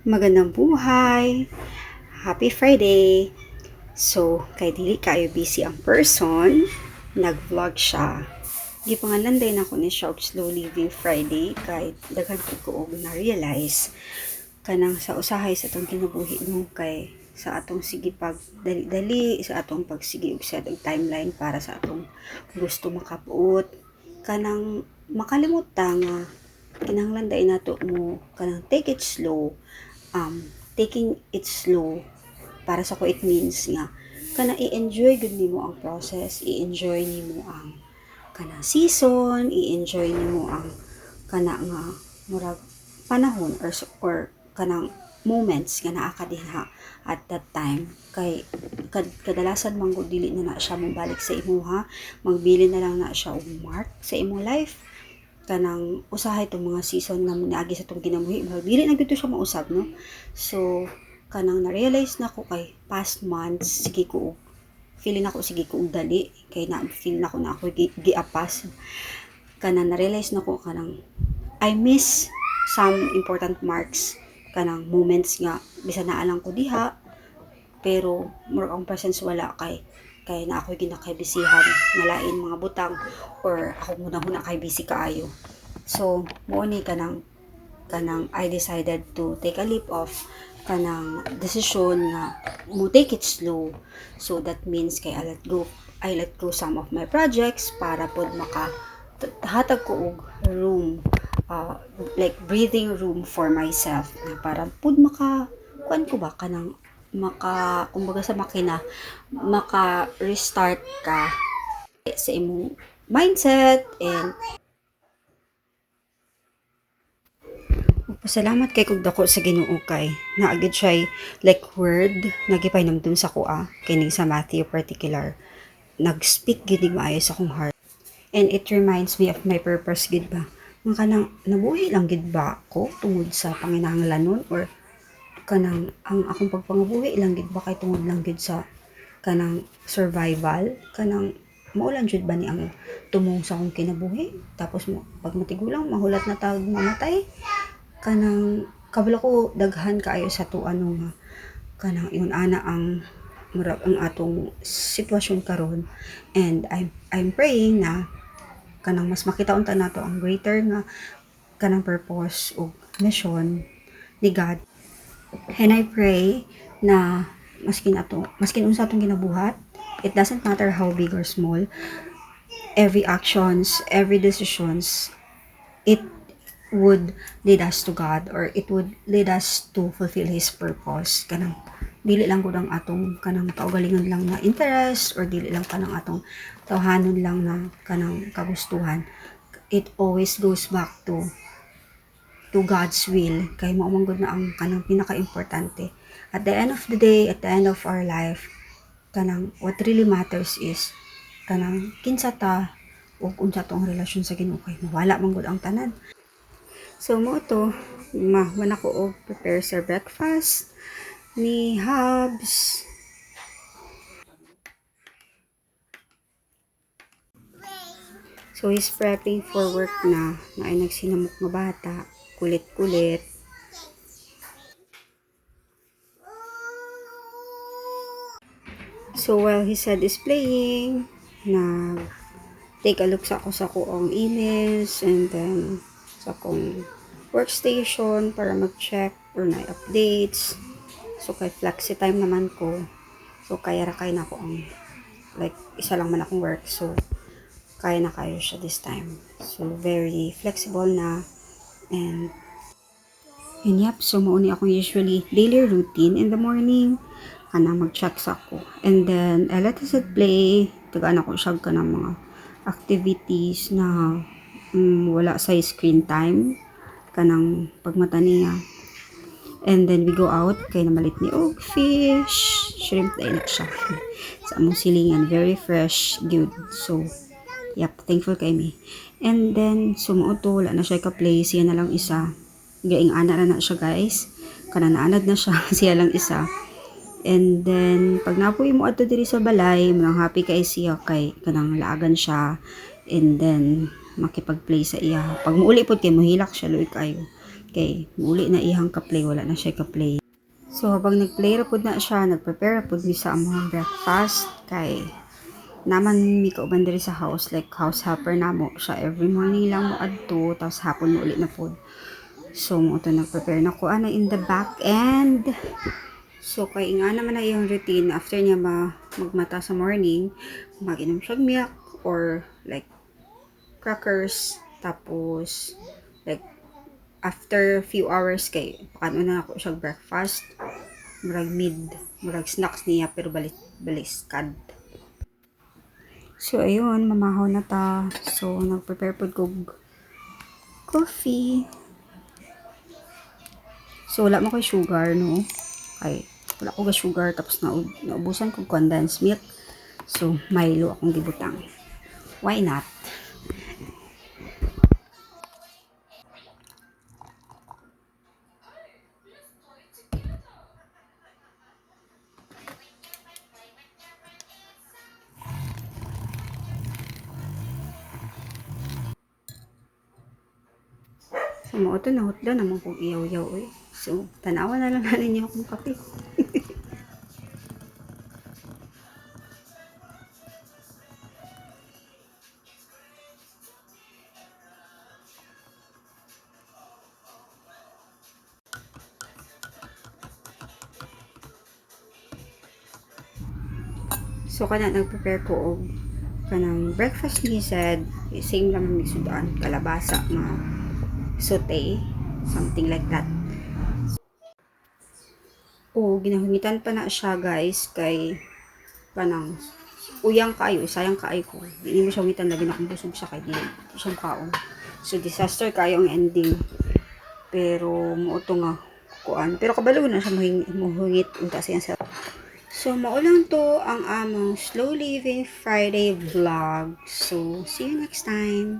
Magandang buhay! Happy Friday! So, kay dili kayo busy ang person, nag-vlog siya. Di pangalanday na ko ni siya og slow living Friday kay daghan ko og na-realize kanang sa usahay sa atong kinabuhi no kay sa atong sige pag dali-dali sa atong pagsige og set og timeline para sa atong gusto makabuot kanang makalimot ta nga kinahanglan day nato mo kanang take it slow. Taking it slow para sa ko it means nga kana i-enjoy gud nimo ang process, i-enjoy nimo ang kana season, i-enjoy nimo ang kana nga murag panahon or kanang moments nga naa ka diha at that time kay kadalasan man gud dili na siya mobalik sa imuha, magbili na lang na siya og mark sa imong life kanang usahay itong mga season na agi sa itong kinabuhi dili na gito siya mausab no. So kanang na-realize na ko kay past months sige ko feeling ako sige ko dali kay na feel na ko na ako giapas kanang na-realize na ko kanang I miss some important marks kanang moments nga bisan naalang ko diha pero more ang presence wala kay na ako ginakaybisihan nalain mga butang or ako muna kay busy kaayo. So mo ni kanang I decided to take a leap of kanang decision na mo take it slow. So that means kay I let go some of my projects para pod maka hatag ko og room like breathing room for myself na para pod maka kuan ko ba kanang kumbaga sa makina maka restart ka sa imong mindset and pasalamat kay kog dako sa Ginoo kay naagid siya like word nagipahinumdum sa kuha kini sa Matthew particular nag-speak gid maayo sa akong heart and it reminds me of my purpose gid ba nga kanang nabuhi lang gid ba ko tungod sa panginahanglanon or kanang ang akong pagpangabuhi lang gid ba kay tungod lang gid sa kanang survival kanang maulan jud ba ni ang tumong sa akong kinabuhi tapos mo pag matigulang mahulat na tawag mamatay kanang kabalo ko daghan kaayo sa tuan nga kanang ingon ana ang murag ang atong sitwasyon karon and I'm praying na kanang mas makita unta nato ang greater nga kanang purpose o mission ni God. And I pray na maskin unsa atong ginabuhat, it doesn't matter how big or small, every actions, every decisions, it would lead us to God or it would lead us to fulfill His purpose. Kanang dili lang gud ang atong kanang kaugalingon lang na interest or dili lang kanang atong tawhanon lang na kanang kagustuhan. It always goes back to God's will kay mao man gud na ang kanang pinaka-importante. At the end of the day, at the end of our life, kanang what really matters is kanang kinsa ta ug unsa tong relasyon sa Ginoo kay mawala man gud ang tanan. So mo to man ako og prepare sa breakfast ni Habs. So he's prepping for work na ay nagsinamok nga bata, kulit-kulit. So while his head is playing, take a look sa akong emails and then sa akong workstation para mag-check or na updates. So kay flexi time naman ko. So kaya ra kay na ko ang like isa lang man akong work. So kaya na kayo siya this time. So very flexible na and yep, so mauni akong usually daily routine in the morning kanang mag-check sa ako. And then I let it play tagaan ako siya ka ng mga activities na wala sa screen time kanang pagmata niya. And then we go out kay namalit ni og fish, shrimp na siya. Sa among silingan, very fresh, good. So, yep, thankful kay me. And then, sumuoto, wala na siya ka-play, siya na lang isa. Gaing ana na siya guys. Kananaanad na siya, siya lang isa. And then, pag napoy mo ato diri sa balay, manang happy kay siya kay kanang laagan siya. And then, makipag-play sa iya. Pag muuli po kay mohilak siya, luy kayo. Kay muli na ihang ka-play, wala na siya ka-play. So habang nag-play ra pud na siya, nag-prepare pud mi sa among breakfast kay naman mi kauban diri sa house, like house helper namo siya, every morning lang mo adto tapos hapon mo ulit na pud. So mo to nag-prepare na ko ana in the back end. So kay nga naman na yung routine after niya magmata sa morning, mag-inom siya milk or like crackers, tapos like after few hours kay paano na ako siya breakfast, murag snacks niya pero baliskad. So ayun, mamahaw na ta. So nag-prepare po ko coffee. So wala mo kay sugar, no? Ay wala ko ga sugar, tapos naubusan ko condensed milk. So Milo akong gibutang. Why not? So mo ito nahutda naman kong iyaw-yaw eh. So tanawa na lang nanin niyo akong kape. So kana nag-prepare ko og kanang breakfast ni said, same lang ni sudan, kalabasa nga saute, something like that. O ginahumitan pa na siya guys kay kanang uyang kayo, sayang kaayo ko. Hindi mo siya humitan labi na kung busog siya kay di siyang kaon. So disaster kayo ang ending. Pero muuto nga kuan. Pero kabalo na siya muhingit unta siya. So, maulang to ang among Slow Living Friday vlog. So, see you next time.